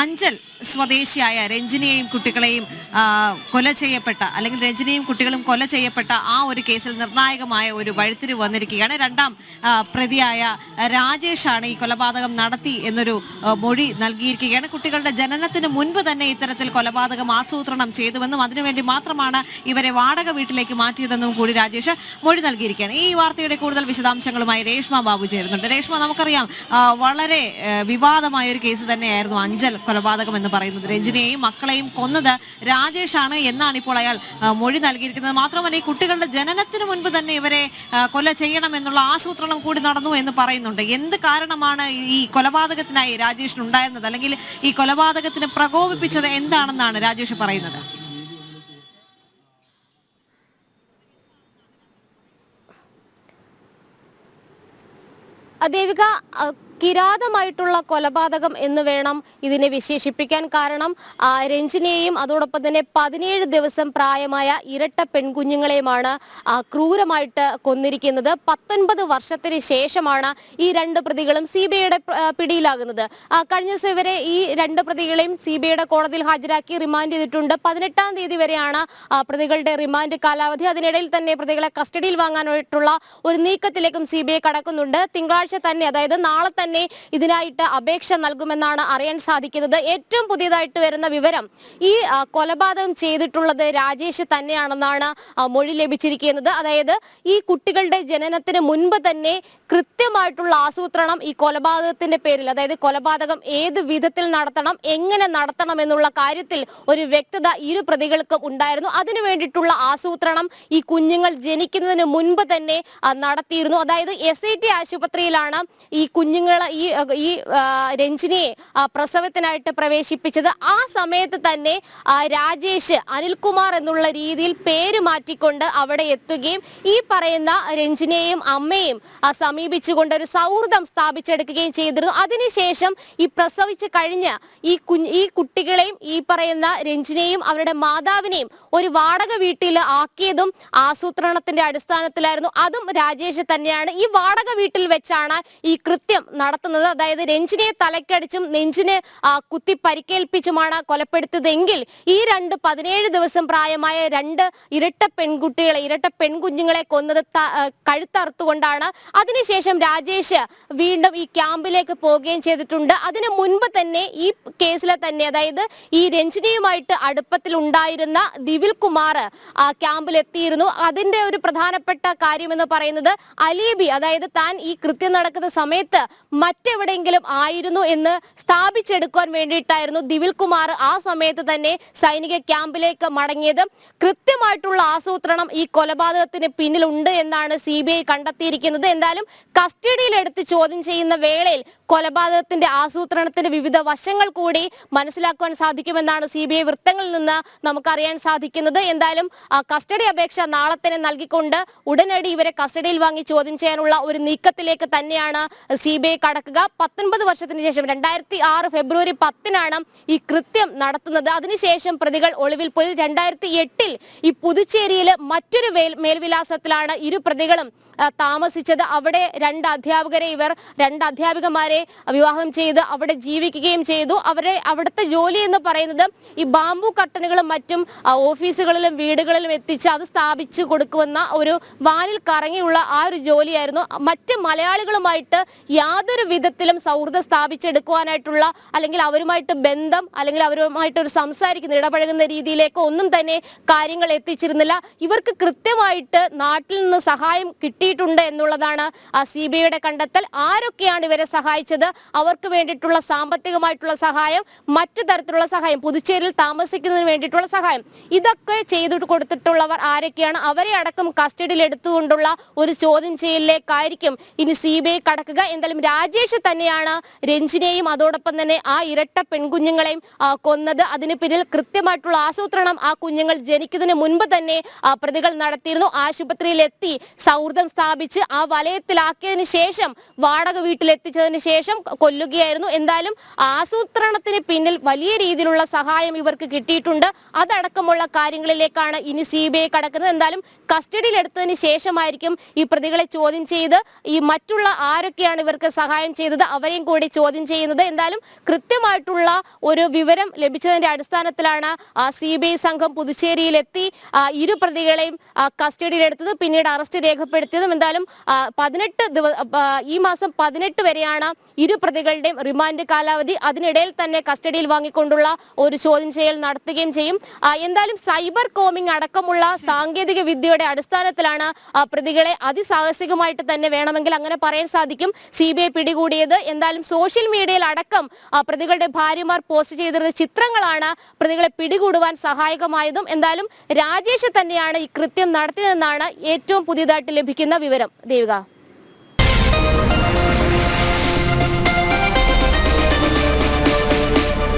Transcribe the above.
അഞ്ചൽ സ്വദേശിയായ രഞ്ജിനിയെയും കുട്ടികളെയും കൊല ചെയ്യപ്പെട്ട അല്ലെങ്കിൽ രഞ്ജിനിയും കുട്ടികളും കൊല ചെയ്യപ്പെട്ട ആ ഒരു കേസിൽ നിർണായകമായ ഒരു വഴിത്തിരിവ് വന്നിരിക്കുകയാണ്. രണ്ടാം പ്രതിയായ രാജേഷാണ് ഈ കൊലപാതകം നടത്തി എന്നൊരു മൊഴി നൽകിയിരിക്കുകയാണ്. കുട്ടികളുടെ ജനനത്തിന് മുൻപ് തന്നെ ഇത്തരത്തിൽ കൊലപാതകം ആസൂത്രണം ചെയ്തുവെന്നും അതിനുവേണ്ടി മാത്രമാണ് ഇവരെ വാടക വീട്ടിലേക്ക് മാറ്റിയതെന്നും കൂടി രാജേഷ് മൊഴി നൽകിയിരിക്കുകയാണ്. ഈ വാർത്തയുടെ കൂടുതൽ വിശദാംശങ്ങളുമായി രേഷ്മ ബാബു ചേരുന്നുണ്ട്. രേഷ്മ, നമുക്കറിയാം വളരെ വിവാദമായ ഒരു കേസ് തന്നെയായിരുന്നു അഞ്ചൽ കൊലപാതകം എന്ന് പറയുന്നത്. രഞ്ജിനിയെയും മക്കളെയും കൊന്നത് രാജേഷാണ് എന്നാണ് ഇപ്പോൾ അയാൾ മൊഴി നൽകിയിരിക്കുന്നത്. മാത്രമല്ല, ഈ കുട്ടികളുടെ ജനനത്തിന് മുൻപ് തന്നെ ഇവരെ കൊല ചെയ്യണമെന്നുള്ള ആസൂത്രണം കൂടി നടന്നു എന്ന് പറയുന്നുണ്ട്. എന്ത് കാരണമാണ് ഈ കൊലപാതകത്തിനായി രാജേഷിന് ഉണ്ടായിരുന്നത്, അല്ലെങ്കിൽ ഈ കൊലപാതകത്തിന് പ്രകോപിപ്പിച്ചത് എന്താണെന്നാണ് രാജേഷ് പറയുന്നത്? ദേവിക, കിരാതമായിട്ടുള്ള കൊലപാതകം എന്ന് വേണം ഇതിനെ വിശേഷിപ്പിക്കാൻ. കാരണം രഞ്ജിനിയെയും അതോടൊപ്പം തന്നെ 17 ദിവസം പ്രായമായ ഇരട്ട പെൺകുഞ്ഞുങ്ങളെയുമാണ് ക്രൂരമായിട്ട് കൊന്നിരിക്കുന്നത്. 19 വർഷത്തിന് ശേഷമാണ് ഈ രണ്ട് പ്രതികളും CBIയുടെ പിടിയിലാകുന്നത്. കഴിഞ്ഞ ദിവസം ഇവരെ ഈ രണ്ട് പ്രതികളെയും CBIയുടെ കോടതിയിൽ ഹാജരാക്കി റിമാൻഡ് ചെയ്തിട്ടുണ്ട്. 18-ാം തീയതി വരെയാണ് പ്രതികളുടെ റിമാൻഡ് കാലാവധി. അതിനിടയിൽ തന്നെ പ്രതികളെ കസ്റ്റഡിയിൽ വാങ്ങാനായിട്ടുള്ള ഒരു നീക്കത്തിലേക്കും CBI കടക്കുന്നുണ്ട്. തിങ്കളാഴ്ച തന്നെ, അതായത് നാളെ തന്നെ ഇതിനായിട്ട് അപേക്ഷ നൽകുമെന്നാണ് അറിയാൻ സാധിക്കുന്നത്. ഏറ്റവും പുതിയതായിട്ട് വരുന്ന വിവരം, ഈ കൊലപാതകം ചെയ്തിട്ടുള്ളത് രാജേഷ് തന്നെയാണെന്നാണ് മൊഴി ലഭിച്ചിരിക്കുന്നത്. അതായത് ഈ കുട്ടികളുടെ ജനനത്തിന് മുൻപ് തന്നെ കൃത്യമായിട്ടുള്ള ആസൂത്രണം ഈ കൊലപാതകത്തിന്റെ പേരിൽ, അതായത് കൊലപാതകം ഏത് വിധത്തിൽ നടത്തണം, എങ്ങനെ നടത്തണം എന്നുള്ള കാര്യത്തിൽ ഒരു വ്യക്തത ഇരു പ്രതികൾക്കും ഉണ്ടായിരുന്നു. അതിനു വേണ്ടിയിട്ടുള്ള ആസൂത്രണം ഈ കുഞ്ഞുങ്ങൾ ജനിക്കുന്നതിന് മുൻപ് തന്നെ നടത്തിയിരുന്നു. അതായത് SIT ആശുപത്രിയിലാണ് ഈ കുഞ്ഞുങ്ങൾ ഈ രഞ്ജിനിയെ പ്രസവത്തിനായിട്ട് പ്രവേശിപ്പിച്ചത്. ആ സമയത്ത് തന്നെ രാജേഷ് അനിൽകുമാർ എന്നുള്ള രീതിയിൽ പേര് മാറ്റിക്കൊണ്ട് അവിടെ എത്തുകയും ഈ പറയുന്ന രഞ്ജിനിയെയും അമ്മയും സമീപിച്ചുകൊണ്ട് ഒരു സൗഹൃദം സ്ഥാപിച്ചെടുക്കുകയും ചെയ്തിരുന്നു. അതിനുശേഷം ഈ പ്രസവിച്ച് കഴിഞ്ഞ് ഈ കുട്ടികളെയും ഈ പറയുന്ന രഞ്ജിനിയെയും അവരുടെ മാതാവിനെയും ഒരു വാടക വീട്ടിൽ ആക്കിയതും ആസൂത്രണത്തിന്റെ അടിസ്ഥാനത്തിലായിരുന്നു. അതും രാജേഷ് തന്നെയാണ്. ഈ വാടക വീട്ടിൽ വെച്ചാണ് ഈ കൃത്യം നടത്തുന്നത്. അതായത് രഞ്ജിനിയെ തലക്കടിച്ചും നെഞ്ചിന് കുത്തി പരിക്കേൽപ്പിച്ചുമാണ് കൊലപ്പെടുത്തിയതെങ്കിൽ ഈ 17 ദിവസം പ്രായമായ ഇരട്ട പെൺകുഞ്ഞുങ്ങളെ കൊന്നത് കഴുത്തറുത്തുകൊണ്ടാണ്. അതിനുശേഷം രാജേഷ് വീണ്ടും ഈ ക്യാമ്പിലേക്ക് പോവുകയും ചെയ്തിട്ടുണ്ട്. അതിനു മുൻപ് തന്നെ ഈ കേസിലെ തന്നെ, അതായത് ഈ രഞ്ജിനിയുമായിട്ട് അടുപ്പത്തിൽ ഉണ്ടായിരുന്ന ദിവിൽ കുമാർ ക്യാമ്പിലെത്തിയിരുന്നു. അതിന്റെ ഒരു പ്രധാനപ്പെട്ട കാര്യം എന്ന് പറയുന്നത് അലീബി, അതായത് താൻ ഈ കൃത്യം നടക്കുന്ന സമയത്ത് മറ്റെവിടെയെങ്കിലും ആയിരുന്നു എന്ന് സ്ഥാപിച്ചെടുക്കാൻ വേണ്ടിയിട്ടായിരുന്നു ദിവിൽ കുമാർ ആ സമയത്ത് തന്നെ സൈനിക ക്യാമ്പിലേക്ക് മടങ്ങിയത്. കൃത്യമായിട്ടുള്ള ആസൂത്രണം ഈ കൊലപാതകത്തിന് പിന്നിലുണ്ട് എന്നാണ് CBI കണ്ടെത്തിയിരിക്കുന്നത്. എന്തായാലും കസ്റ്റഡിയിലെടുത്ത് ചോദ്യം ചെയ്യുന്ന വേളയിൽ കൊലപാതകത്തിന്റെ ആസൂത്രണത്തിന്റെ വിവിധ വശങ്ങൾ കൂടി മനസ്സിലാക്കുവാൻ സാധിക്കുമെന്നാണ് CBI വൃത്തങ്ങളിൽ നിന്ന് നമുക്കറിയാൻ സാധിക്കുന്നത്. എന്തായാലും കസ്റ്റഡി അപേക്ഷ നാളെ തന്നെ നൽകിക്കൊണ്ട് ഉടനടി ഇവരെ കസ്റ്റഡിയിൽ വാങ്ങി ചോദ്യം ചെയ്യാനുള്ള ഒരു നീക്കത്തിലേക്ക് തന്നെയാണ് CBI കടക്കുക. 19 വർഷത്തിന് ശേഷം 2006 ഫെബ്രുവരി 10-നാണ് ഈ കൃത്യം നടത്തുന്നത്. അതിനുശേഷം പ്രതികൾ ഒളിവിൽ പോയി. 2008-ൽ ഈ പുതുച്ചേരിയിൽ മറ്റൊരു മേൽവിലാസത്തിലാണ് ഇരു പ്രതികളും താമസിച്ചത്. അവിടെ രണ്ട് അധ്യാപികമാരെ വിവാഹം ചെയ്ത് അവിടെ ജീവിക്കുകയും ചെയ്തു. അവിടുത്തെ ജോലി എന്ന് പറയുന്നത് ഈ ബാംബു കർട്ടനുകളും മറ്റും ഓഫീസുകളിലും വീടുകളിലും എത്തിച്ച് അത് സ്ഥാപിച്ചു കൊടുക്കുന്ന ഒരു വാനിൽ കറങ്ങിയുള്ള ആ ഒരു ജോലിയായിരുന്നു. മറ്റ് മലയാളികളുമായിട്ട് യാതൊരു വിധത്തിലും സൗഹൃദം സ്ഥാപിച്ചെടുക്കുവാനായിട്ടുള്ള, അല്ലെങ്കിൽ അവരുമായിട്ട് ബന്ധം, അല്ലെങ്കിൽ അവരുമായിട്ട് ഒരു സംസാരിക്കുന്ന ഇടപഴകുന്ന രീതിയിലേക്ക് ഒന്നും തന്നെ കാര്യങ്ങൾ എത്തിച്ചിരുന്നില്ല. ഇവർക്ക് കൃത്യമായിട്ട് നാട്ടിൽ നിന്ന് സഹായം കിട്ടിയിട്ടുണ്ട് എന്നുള്ളതാണ് CBIയുടെ കണ്ടെത്തൽ. ആരൊക്കെയാണ് ഇവരെ സഹായിച്ചത്, അവർക്ക് വേണ്ടിയിട്ടുള്ള സാമ്പത്തികമായിട്ടുള്ള സഹായം, മറ്റു തരത്തിലുള്ള സഹായം, പുതുച്ചേരിയിൽ താമസിക്കുന്നതിന് വേണ്ടിയിട്ടുള്ള സഹായം, ഇതൊക്കെ ചെയ്തു കൊടുത്തിട്ടുള്ളവർ ആരൊക്കെയാണ്, അവരെ അടക്കം കസ്റ്റഡിയിൽ എടുത്തുകൊണ്ടുള്ള ഒരു ചോദ്യം ചെയ്യലിലേക്കായിരിക്കും ഇനി CBI കടക്കുക. എന്തായാലും രാജേഷ് തന്നെയാണ് രഞ്ജിനിയെയും അതോടൊപ്പം തന്നെ ആ ഇരട്ട പെൺകുഞ്ഞുങ്ങളെയും കൊന്നത്. അതിന് പിന്നിൽ കൃത്യമായിട്ടുള്ള ആസൂത്രണം ആ കുഞ്ഞുങ്ങൾ ജനിക്കുന്നതിന് മുൻപ് തന്നെ പ്രതികൾ നടത്തിയിരുന്നു. ആശുപത്രിയിൽ എത്തി സൗഹൃദം സ്ഥാപിച്ച് ആ വലയത്തിലാക്കിയതിന് ശേഷം വാടക വീട്ടിലെത്തിച്ചതിന് ശേഷം കൊല്ലുകയായിരുന്നു. എന്തായാലും ആസൂത്രണത്തിന് പിന്നിൽ വലിയ രീതിയിലുള്ള സഹായം ഇവർക്ക് കിട്ടിയിട്ടുണ്ട്. അതടക്കമുള്ള കാര്യങ്ങളിലേക്കാണ് ഇനി CBI കടക്കുന്നത്. എന്തായാലും കസ്റ്റഡിയിൽ എടുത്തതിന് ശേഷമായിരിക്കും ഈ പ്രതികളെ ചോദ്യം ചെയ്ത് ഈ മറ്റുള്ള ആരൊക്കെയാണ് ഇവർക്ക് സഹായം ചെയ്തത് അവരെയും കൂടി ചോദ്യം ചെയ്യുന്നത്. എന്തായാലും കൃത്യമായിട്ടുള്ള ഒരു വിവരം ലഭിച്ചതിന്റെ അടിസ്ഥാനത്തിലാണ് CBI സംഘം പുതുച്ചേരിയിലെത്തി ഇരു പ്രതികളെയും കസ്റ്റഡിയിലെടുത്തത്, പിന്നീട് അറസ്റ്റ് രേഖപ്പെടുത്തിയതും. എന്തായാലും ഈ മാസം 18 വരെയാണ് ഇരു പ്രതികളുടെയും റിമാൻഡ് കാലാവധി. അതിനിടയിൽ തന്നെ കസ്റ്റഡിയിൽ വാങ്ങിക്കൊണ്ടുള്ള ഒരു ചോദ്യം ചെയ്യൽ നടത്തുകയും ചെയ്യും. എന്തായാലും സൈബർ കോമിംഗ് അടക്കമുള്ള സാങ്കേതിക വിദ്യയുടെ അടിസ്ഥാനത്തിലാണ് പ്രതികളെ അതിസാഹസികമായിട്ട് തന്നെ വേണമെങ്കിൽ അങ്ങനെ പറയാൻ സാധിക്കും CBI പിടികൂടിയത്. എന്തായാലും സോഷ്യൽ മീഡിയയിൽ അടക്കം പ്രതികളുടെ ഭാര്യമാർ പോസ്റ്റ് ചെയ്തിരുന്ന ചിത്രങ്ങളാണ് പ്രതികളെ പിടികൂടുവാൻ സഹായകമായതും. എന്തായാലും രാജേഷ് തന്നെയാണ് ഈ കൃത്യം നടത്തിയതെന്നാണ് ഏറ്റവും പുതിയതായിട്ട് ലഭിക്കുന്ന വിവരം. ദേവിക.